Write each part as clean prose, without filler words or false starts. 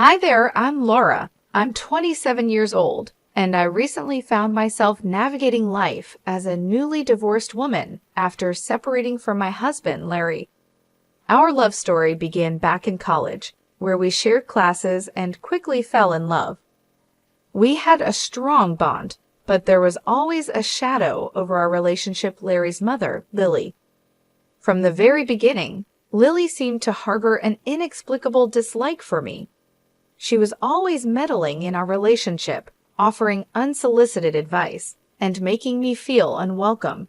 Hi there, I'm Laura. I'm 27 years old, and I recently found myself navigating life as a newly divorced woman after separating from my husband, Larry. Our love story began back in college, where we shared classes and quickly fell in love. We had a strong bond, but there was always a shadow over our relationship. Larry's mother, Lily. From the very beginning, Lily seemed to harbor an inexplicable dislike for me. She was always meddling in our relationship, offering unsolicited advice, and making me feel unwelcome.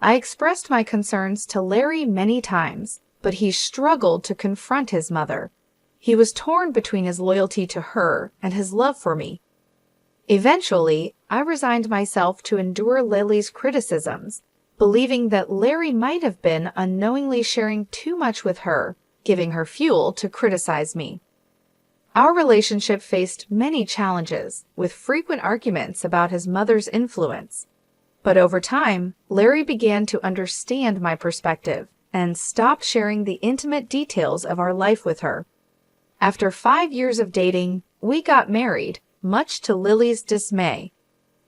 I expressed my concerns to Larry many times, but he struggled to confront his mother. He was torn between his loyalty to her and his love for me. Eventually, I resigned myself to endure Lily's criticisms, believing that Larry might have been unknowingly sharing too much with her, giving her fuel to criticize me. Our relationship faced many challenges, with frequent arguments about his mother's influence. But over time, Larry began to understand my perspective and stopped sharing the intimate details of our life with her. After 5 years of dating, we got married, much to Lily's dismay.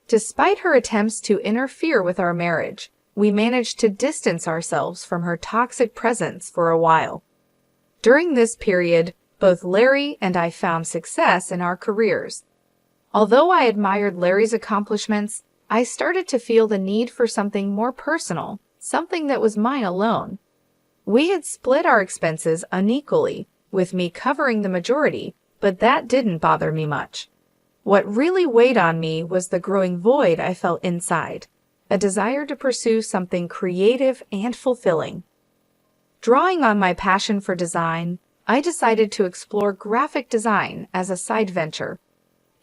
Despite her attempts to interfere with our marriage, we managed to distance ourselves from her toxic presence for a while. During this period, both Larry and I found success in our careers. Although I admired Larry's accomplishments, I started to feel the need for something more personal, something that was mine alone. We had split our expenses unequally, with me covering the majority, but that didn't bother me much. What really weighed on me was the growing void I felt inside, a desire to pursue something creative and fulfilling. Drawing on my passion for design, I decided to explore graphic design as a side venture.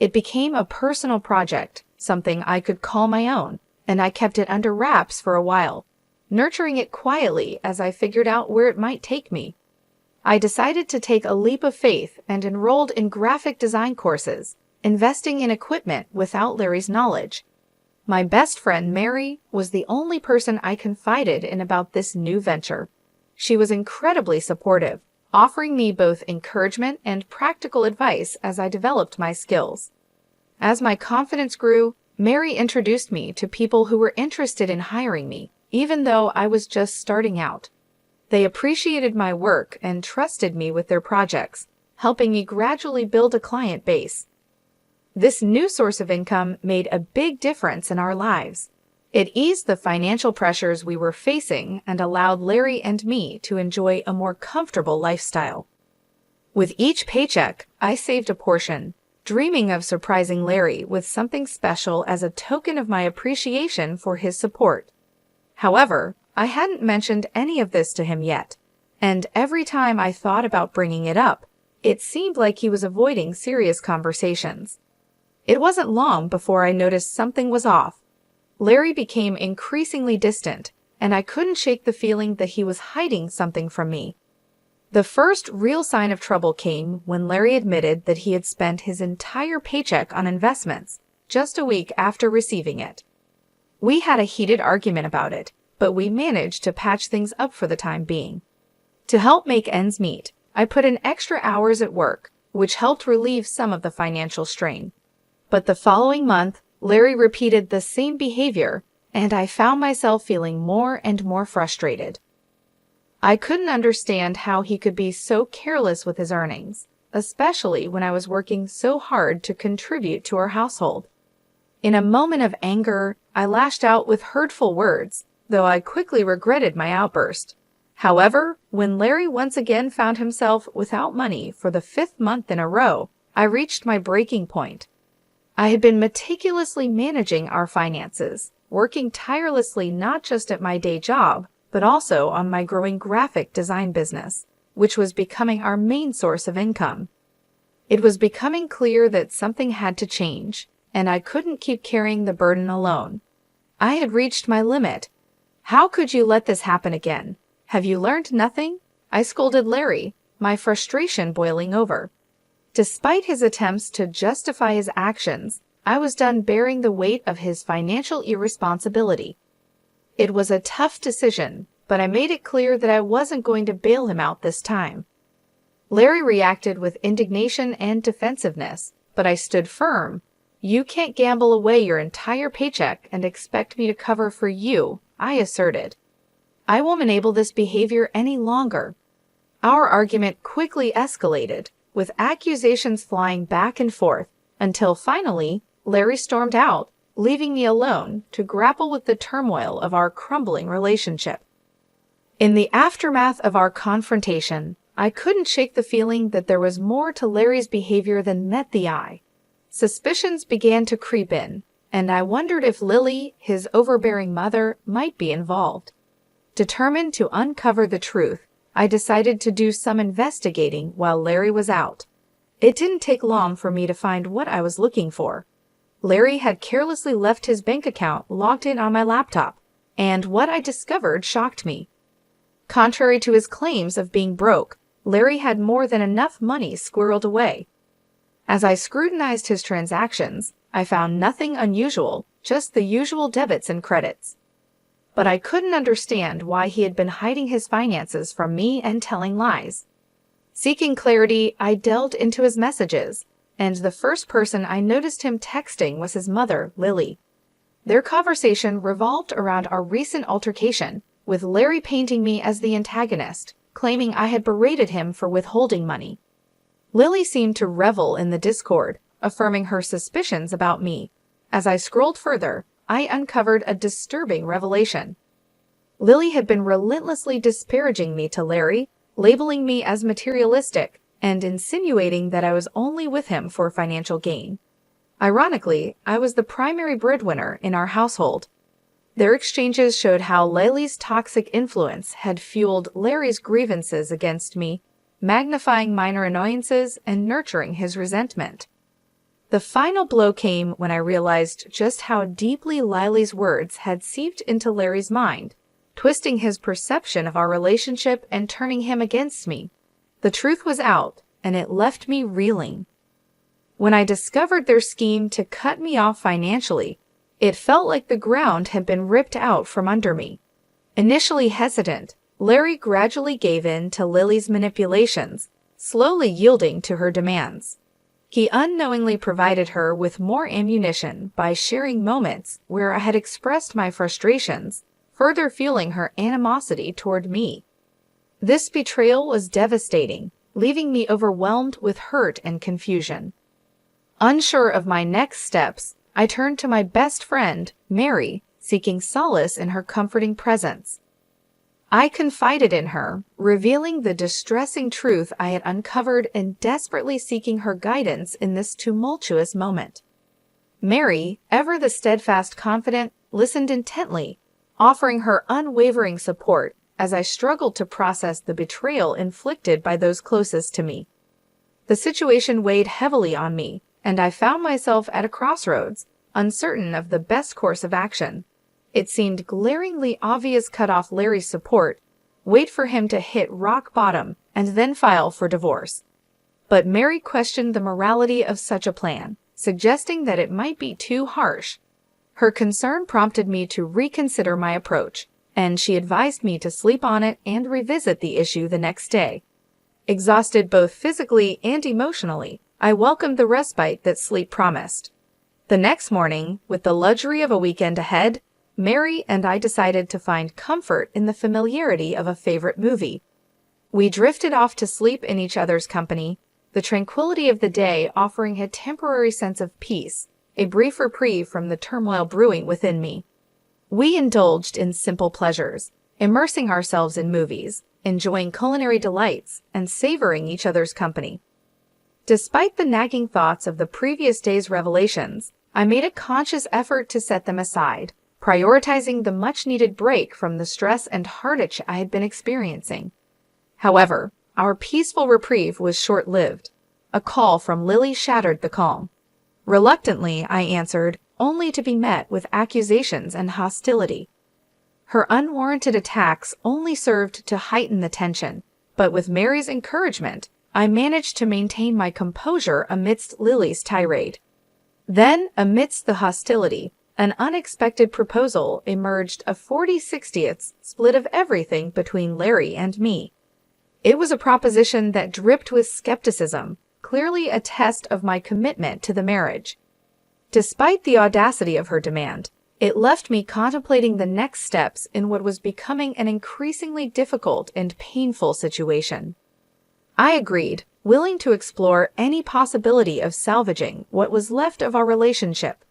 It became a personal project, something I could call my own, and I kept it under wraps for a while, nurturing it quietly as I figured out where it might take me. I decided to take a leap of faith and enrolled in graphic design courses, investing in equipment without Larry's knowledge. My best friend, Mary, was the only person I confided in about this new venture. She was incredibly supportive, offering me both encouragement and practical advice as I developed my skills. As my confidence grew, Mary introduced me to people who were interested in hiring me, even though I was just starting out. They appreciated my work and trusted me with their projects, helping me gradually build a client base. This new source of income made a big difference in our lives. It eased the financial pressures we were facing and allowed Larry and me to enjoy a more comfortable lifestyle. With each paycheck, I saved a portion, dreaming of surprising Larry with something special as a token of my appreciation for his support. However, I hadn't mentioned any of this to him yet, and every time I thought about bringing it up, it seemed like he was avoiding serious conversations. It wasn't long before I noticed something was off. Larry became increasingly distant, and I couldn't shake the feeling that he was hiding something from me. The first real sign of trouble came when Larry admitted that he had spent his entire paycheck on investments, just a week after receiving it. We had a heated argument about it, but we managed to patch things up for the time being. To help make ends meet, I put in extra hours at work, which helped relieve some of the financial strain. But the following month, Larry repeated the same behavior, and I found myself feeling more and more frustrated. I couldn't understand how he could be so careless with his earnings, especially when I was working so hard to contribute to our household. In a moment of anger, I lashed out with hurtful words, though I quickly regretted my outburst. However, when Larry once again found himself without money for the 5th month in a row, I reached my breaking point. I had been meticulously managing our finances, working tirelessly not just at my day job, but also on my growing graphic design business, which was becoming our main source of income. It was becoming clear that something had to change, and I couldn't keep carrying the burden alone. I had reached my limit. "How could you let this happen again? Have you learned nothing?" I scolded Larry, my frustration boiling over. Despite his attempts to justify his actions, I was done bearing the weight of his financial irresponsibility. It was a tough decision, but I made it clear that I wasn't going to bail him out this time. Larry reacted with indignation and defensiveness, but I stood firm. "You can't gamble away your entire paycheck and expect me to cover for you," I asserted. "I won't enable this behavior any longer." Our argument quickly escalated, with accusations flying back and forth, until finally, Larry stormed out, leaving me alone to grapple with the turmoil of our crumbling relationship. In the aftermath of our confrontation, I couldn't shake the feeling that there was more to Larry's behavior than met the eye. Suspicions began to creep in, and I wondered if Lily, his overbearing mother, might be involved. Determined to uncover the truth, I decided to do some investigating while Larry was out. It didn't take long for me to find what I was looking for. Larry had carelessly left his bank account logged in on my laptop, and what I discovered shocked me. Contrary to his claims of being broke, Larry had more than enough money squirreled away. As I scrutinized his transactions, I found nothing unusual, just the usual debits and credits. But I couldn't understand why he had been hiding his finances from me and telling lies. Seeking clarity, I delved into his messages, and the first person I noticed him texting was his mother, Lily. Their conversation revolved around our recent altercation, with Larry painting me as the antagonist, claiming I had berated him for withholding money. Lily seemed to revel in the discord, affirming her suspicions about me. As I scrolled further, I uncovered a disturbing revelation. Lily had been relentlessly disparaging me to Larry, labeling me as materialistic, and insinuating that I was only with him for financial gain. Ironically, I was the primary breadwinner in our household. Their exchanges showed how Lily's toxic influence had fueled Larry's grievances against me, magnifying minor annoyances and nurturing his resentment. The final blow came when I realized just how deeply Lily's words had seeped into Larry's mind, twisting his perception of our relationship and turning him against me. The truth was out, and it left me reeling. When I discovered their scheme to cut me off financially, it felt like the ground had been ripped out from under me. Initially hesitant, Larry gradually gave in to Lily's manipulations, slowly yielding to her demands. He unknowingly provided her with more ammunition by sharing moments where I had expressed my frustrations, further fueling her animosity toward me. This betrayal was devastating, leaving me overwhelmed with hurt and confusion. Unsure of my next steps, I turned to my best friend, Mary, seeking solace in her comforting presence. I confided in her, revealing the distressing truth I had uncovered and desperately seeking her guidance in this tumultuous moment. Mary, ever the steadfast confidant, listened intently, offering her unwavering support as I struggled to process the betrayal inflicted by those closest to me. The situation weighed heavily on me, and I found myself at a crossroads, uncertain of the best course of action. It seemed glaringly obvious cut off Larry's support, wait for him to hit rock bottom, and then file for divorce. But Mary questioned the morality of such a plan, suggesting that it might be too harsh. Her concern prompted me to reconsider my approach, and she advised me to sleep on it and revisit the issue the next day. Exhausted both physically and emotionally, I welcomed the respite that sleep promised. The next morning, with the luxury of a weekend ahead, Mary and I decided to find comfort in the familiarity of a favorite movie. We drifted off to sleep in each other's company, the tranquility of the day offering a temporary sense of peace, a brief reprieve from the turmoil brewing within me. We indulged in simple pleasures, immersing ourselves in movies, enjoying culinary delights, and savoring each other's company. Despite the nagging thoughts of the previous day's revelations, I made a conscious effort to set them aside, prioritizing the much-needed break from the stress and heartache I had been experiencing. However, our peaceful reprieve was short-lived. A call from Lily shattered the calm. Reluctantly, I answered, only to be met with accusations and hostility. Her unwarranted attacks only served to heighten the tension, but with Mary's encouragement, I managed to maintain my composure amidst Lily's tirade. Then, amidst the hostility, an unexpected proposal emerged, a 40/60 split of everything between Larry and me. It was a proposition that dripped with skepticism, clearly a test of my commitment to the marriage. Despite the audacity of her demand, it left me contemplating the next steps in what was becoming an increasingly difficult and painful situation. I agreed, willing to explore any possibility of salvaging what was left of our relationship.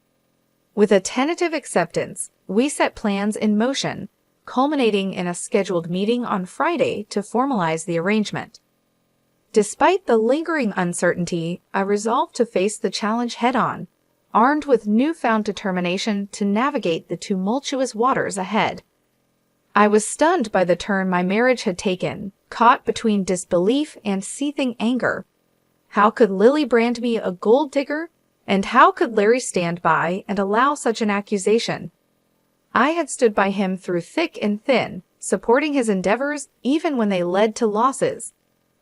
With a tentative acceptance, we set plans in motion, culminating in a scheduled meeting on Friday to formalize the arrangement. Despite the lingering uncertainty, I resolved to face the challenge head-on, armed with newfound determination to navigate the tumultuous waters ahead. I was stunned by the turn my marriage had taken, caught between disbelief and seething anger. How could Lily brand me a gold digger? And how could Larry stand by and allow such an accusation? I had stood by him through thick and thin, supporting his endeavors even when they led to losses.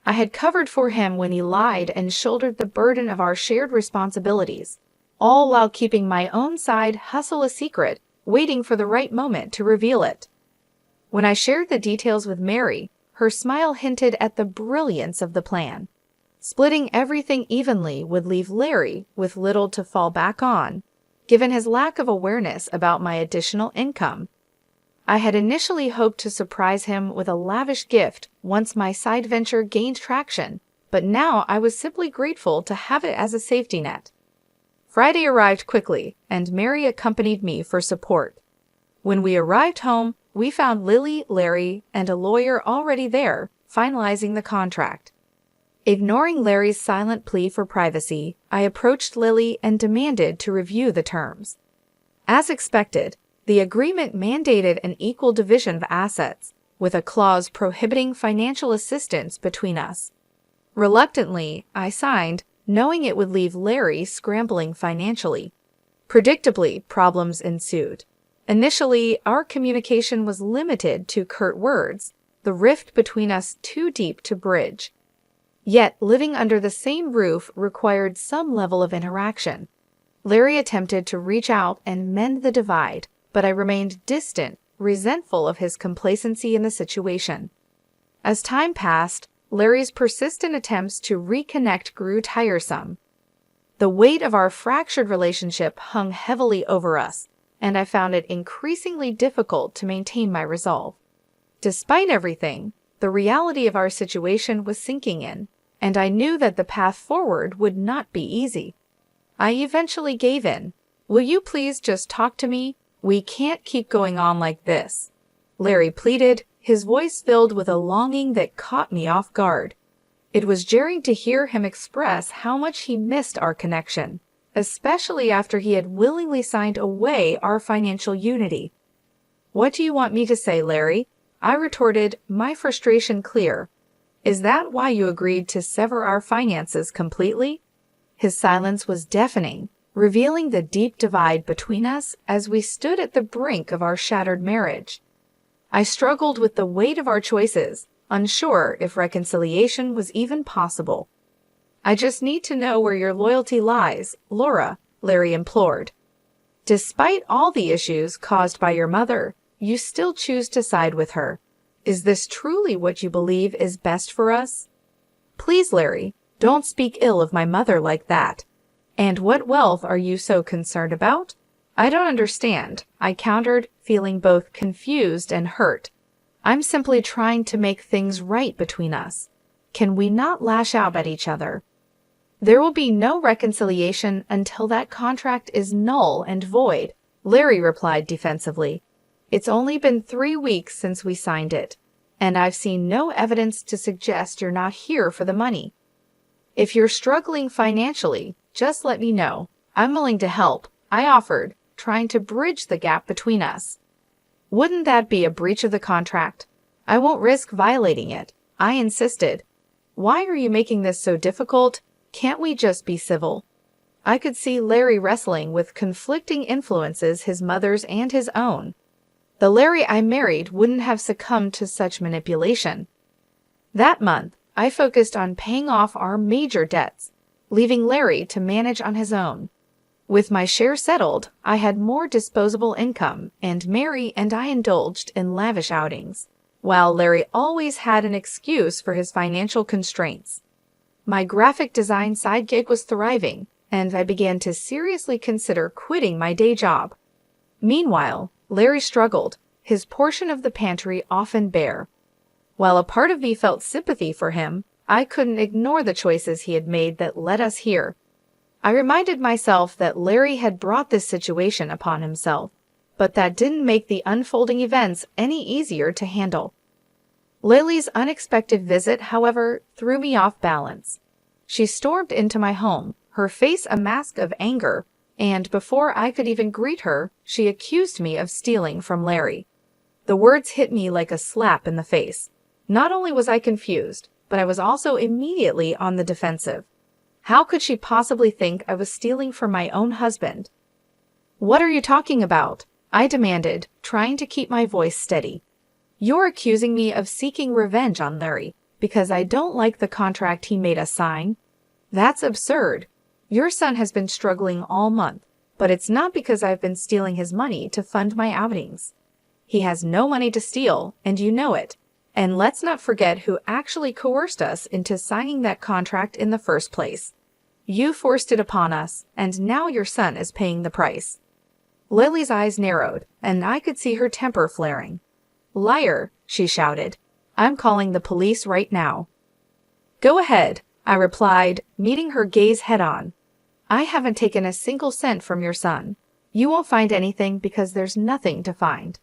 I had covered for him when he lied and shouldered the burden of our shared responsibilities, all while keeping my own side hustle a secret, waiting for the right moment to reveal it. When I shared the details with Mary, her smile hinted at the brilliance of the plan. Splitting everything evenly would leave Larry with little to fall back on, given his lack of awareness about my additional income. I had initially hoped to surprise him with a lavish gift once my side venture gained traction, but now I was simply grateful to have it as a safety net. Friday arrived quickly, and Mary accompanied me for support. When we arrived home, we found Lily, Larry, and a lawyer already there, finalizing the contract. Ignoring Larry's silent plea for privacy, I approached Lily and demanded to review the terms. As expected, the agreement mandated an equal division of assets, with a clause prohibiting financial assistance between us. Reluctantly, I signed, knowing it would leave Larry scrambling financially. Predictably, problems ensued. Initially, our communication was limited to curt words, the rift between us too deep to bridge. Yet, living under the same roof required some level of interaction. Larry attempted to reach out and mend the divide, but I remained distant, resentful of his complacency in the situation. As time passed, Larry's persistent attempts to reconnect grew tiresome. The weight of our fractured relationship hung heavily over us, and I found it increasingly difficult to maintain my resolve. Despite everything, the reality of our situation was sinking in, and I knew that the path forward would not be easy. I eventually gave in. "Will you please just talk to me? We can't keep going on like this," Larry pleaded, his voice filled with a longing that caught me off guard. It was jarring to hear him express how much he missed our connection, especially after he had willingly signed away our financial unity. "What do you want me to say, Larry?" I retorted, my frustration clear. "Is that why you agreed to sever our finances completely?" His silence was deafening, revealing the deep divide between us as we stood at the brink of our shattered marriage. I struggled with the weight of our choices, unsure if reconciliation was even possible. "I just need to know where your loyalty lies, Laura," Larry implored. "Despite all the issues caused by your mother, you still choose to side with her. Is this truly what you believe is best for us?" "Please, Larry, don't speak ill of my mother like that. And what wealth are you so concerned about?" "I don't understand," I countered, feeling both confused and hurt. "I'm simply trying to make things right between us. Can we not lash out at each other?" "There will be no reconciliation until that contract is null and void," Larry replied defensively. "It's only been 3 weeks since we signed it, and I've seen no evidence to suggest you're not here for the money. If you're struggling financially, just let me know. I'm willing to help," I offered, trying to bridge the gap between us. "Wouldn't that be a breach of the contract?" "I won't risk violating it," I insisted. "Why are you making this so difficult? Can't we just be civil?" I could see Larry wrestling with conflicting influences, his mother's and his own. The Larry I married wouldn't have succumbed to such manipulation. That month, I focused on paying off our major debts, leaving Larry to manage on his own. With my share settled, I had more disposable income, and Mary and I indulged in lavish outings. while Larry always had an excuse for his financial constraints. My graphic design side gig was thriving, and I began to seriously consider quitting my day job. Meanwhile, Larry struggled, his portion of the pantry often bare. While a part of me felt sympathy for him, I couldn't ignore the choices he had made that led us here. I reminded myself that Larry had brought this situation upon himself, but that didn't make the unfolding events any easier to handle. Lily's unexpected visit, however, threw me off balance. She stormed into my home, her face a mask of anger, and before I could even greet her, she accused me of stealing from Larry. The words hit me like a slap in the face. Not only was I confused, but I was also immediately on the defensive. How could she possibly think I was stealing from my own husband? "What are you talking about?" I demanded, trying to keep my voice steady. "You're accusing me of seeking revenge on Larry because I don't like the contract he made us sign? That's absurd. Your son has been struggling all month, but it's not because I've been stealing his money to fund my outings. He has no money to steal, and you know it. And let's not forget who actually coerced us into signing that contract in the first place. You forced it upon us, and now your son is paying the price." Lily's eyes narrowed, and I could see her temper flaring. "Liar," she shouted. "I'm calling the police right now." "Go ahead," I replied, meeting her gaze head-on. "I haven't taken a single cent from your son. You won't find anything because there's nothing to find."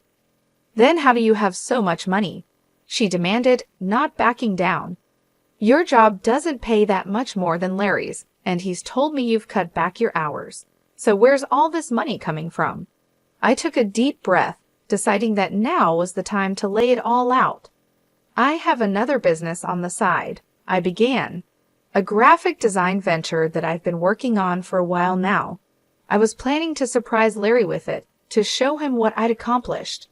"Then how do you have so much money?" she demanded, not backing down. "Your job doesn't pay that much more than Larry's, and he's told me you've cut back your hours. So where's all this money coming from?" I took a deep breath, deciding that now was the time to lay it all out. "I have another business on the side," I began. "A graphic design venture that I've been working on for a while now. I was planning to surprise Larry with it, to show him what I'd accomplished.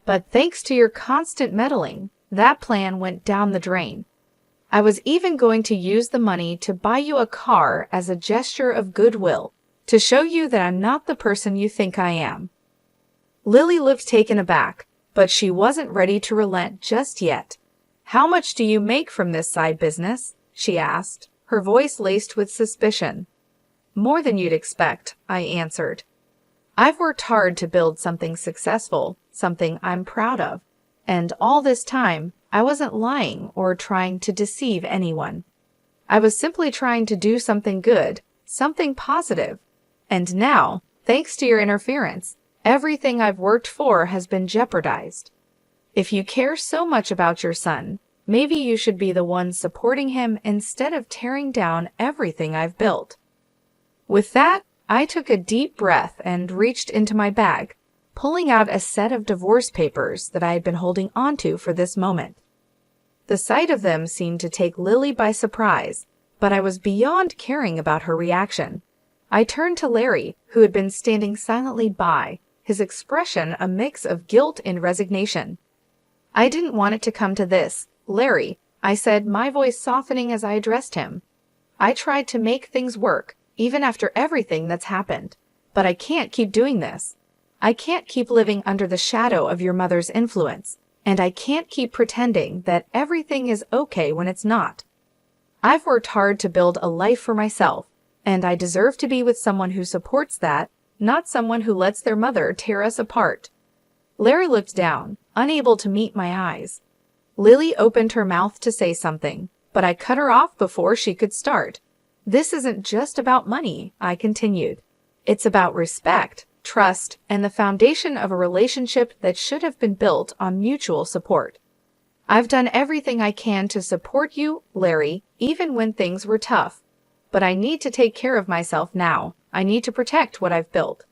But thanks to your constant meddling, that plan went down the drain. I was even going to use the money to buy you a car as a gesture of goodwill, to show you that I'm not the person you think I am." Lily looked taken aback, but she wasn't ready to relent just yet. "How much do you make from this side business?" she asked, her voice laced with suspicion. "More than you'd expect," I answered. "I've worked hard to build something successful, something I'm proud of. And all this time, I wasn't lying or trying to deceive anyone. I was simply trying to do something good, something positive. And now, thanks to your interference, everything I've worked for has been jeopardized. If you care so much about your son, maybe you should be the one supporting him instead of tearing down everything I've built." With that, I took a deep breath and reached into my bag, pulling out a set of divorce papers that I had been holding onto for this moment. The sight of them seemed to take Lily by surprise, but I was beyond caring about her reaction. I turned to Larry, who had been standing silently by, his expression a mix of guilt and resignation. "I didn't want it to come to this, Larry," I said, my voice softening as I addressed him. "I tried to make things work, even after everything that's happened. But I can't keep doing this. I can't keep living under the shadow of your mother's influence, and I can't keep pretending that everything is okay when it's not. I've worked hard to build a life for myself, and I deserve to be with someone who supports that, not someone who lets their mother tear us apart." Larry looked down, unable to meet my eyes. Lily opened her mouth to say something, but I cut her off before she could start. "This isn't just about money," I continued. "It's about respect, trust, and the foundation of a relationship that should have been built on mutual support. I've done everything I can to support you, Larry, even when things were tough. But I need to take care of myself now. I need to protect what I've built."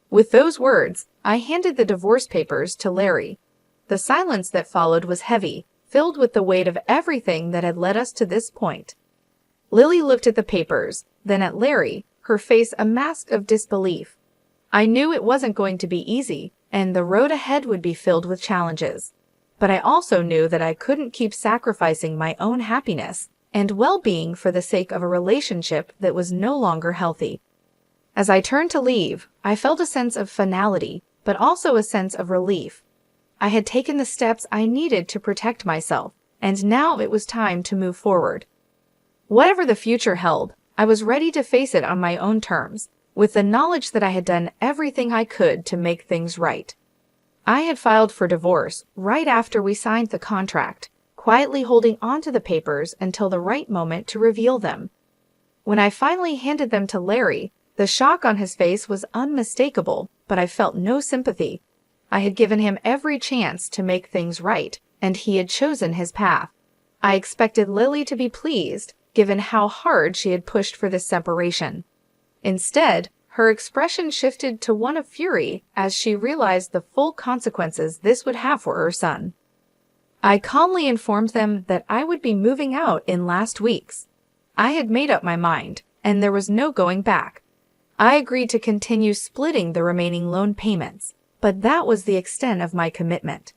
With those words, I handed the divorce papers to Larry. The silence that followed was heavy, filled with the weight of everything that had led us to this point. Lily looked at the papers, then at Larry, her face a mask of disbelief. I knew it wasn't going to be easy, and the road ahead would be filled with challenges. But I also knew that I couldn't keep sacrificing my own happiness and well-being for the sake of a relationship that was no longer healthy. As I turned to leave, I felt a sense of finality, but also a sense of relief. I had taken the steps I needed to protect myself, and now it was time to move forward. Whatever the future held, I was ready to face it on my own terms, with the knowledge that I had done everything I could to make things right. I had filed for divorce right after we signed the contract, quietly holding onto the papers until the right moment to reveal them. When I finally handed them to Larry, the shock on his face was unmistakable, but I felt no sympathy. I had given him every chance to make things right, and he had chosen his path. I expected Lily to be pleased, given how hard she had pushed for this separation. Instead, her expression shifted to one of fury as she realized the full consequences this would have for her son. I calmly informed them that I would be moving out in last weeks. I had made up my mind, and there was no going back. I agreed to continue splitting the remaining loan payments, but that was the extent of my commitment.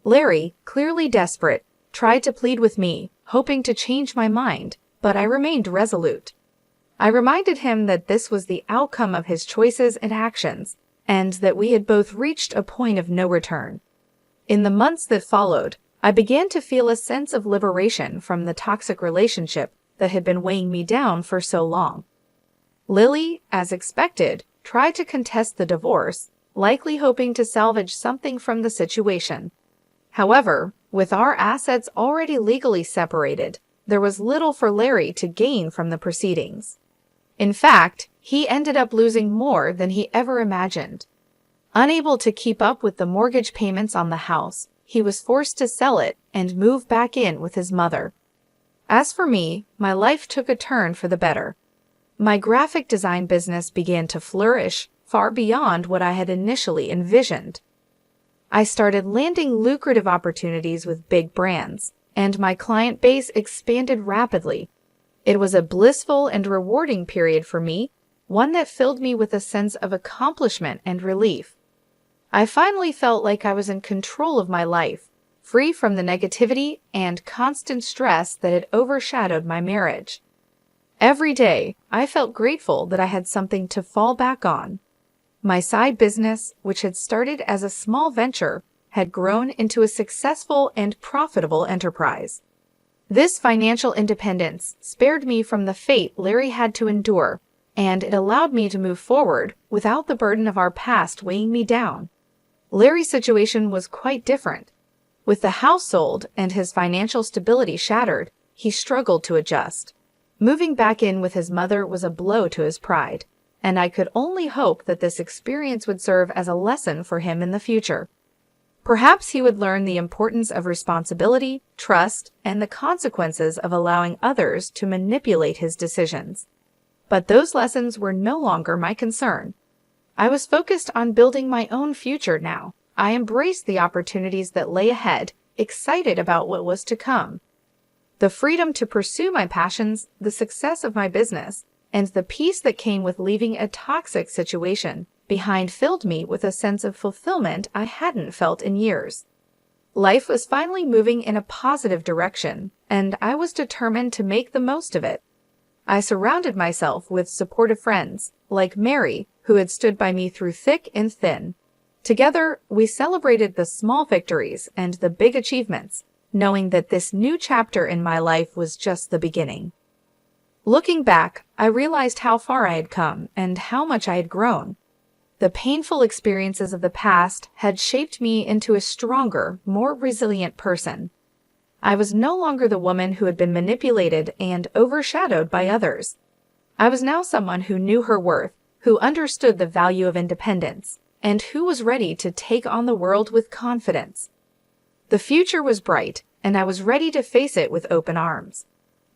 Larry, clearly desperate, tried to plead with me, hoping to change my mind, but I remained resolute. I reminded him that this was the outcome of his choices and actions, and that we had both reached a point of no return. In the months that followed, I began to feel a sense of liberation from the toxic relationship that had been weighing me down for so long. Lily, as expected, tried to contest the divorce, likely hoping to salvage something from the situation. However, with our assets already legally separated, there was little for Larry to gain from the proceedings. In fact, he ended up losing more than he ever imagined. Unable to keep up with the mortgage payments on the house, he was forced to sell it and move back in with his mother. As for me, my life took a turn for the better. My graphic design business began to flourish far beyond what I had initially envisioned. I started landing lucrative opportunities with big brands, and my client base expanded rapidly. It was a blissful and rewarding period for me, one that filled me with a sense of accomplishment and relief. I finally felt like I was in control of my life, free from the negativity and constant stress that had overshadowed my marriage. Every day, I felt grateful that I had something to fall back on. My side business, which had started as a small venture, had grown into a successful and profitable enterprise. This financial independence spared me from the fate Larry had to endure, and it allowed me to move forward without the burden of our past weighing me down. Larry's situation was quite different. With the house sold and his financial stability shattered, he struggled to adjust. Moving back in with his mother was a blow to his pride, and I could only hope that this experience would serve as a lesson for him in the future. Perhaps he would learn the importance of responsibility, trust, and the consequences of allowing others to manipulate his decisions. But those lessons were no longer my concern. I was focused on building my own future now. I embraced the opportunities that lay ahead, excited about what was to come. The freedom to pursue my passions, the success of my business, and the peace that came with leaving a toxic situation behind filled me with a sense of fulfillment I hadn't felt in years. Life was finally moving in a positive direction, and I was determined to make the most of it. I surrounded myself with supportive friends, like Mary, who had stood by me through thick and thin. Together, we celebrated the small victories and the big achievements, knowing that this new chapter in my life was just the beginning. Looking back, I realized how far I had come and how much I had grown. The painful experiences of the past had shaped me into a stronger, more resilient person. I was no longer the woman who had been manipulated and overshadowed by others. I was now someone who knew her worth, who understood the value of independence, and who was ready to take on the world with confidence. The future was bright, and I was ready to face it with open arms.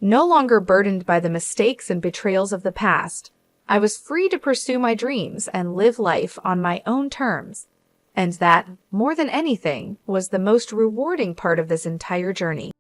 No longer burdened by the mistakes and betrayals of the past, I was free to pursue my dreams and live life on my own terms. And that, more than anything, was the most rewarding part of this entire journey.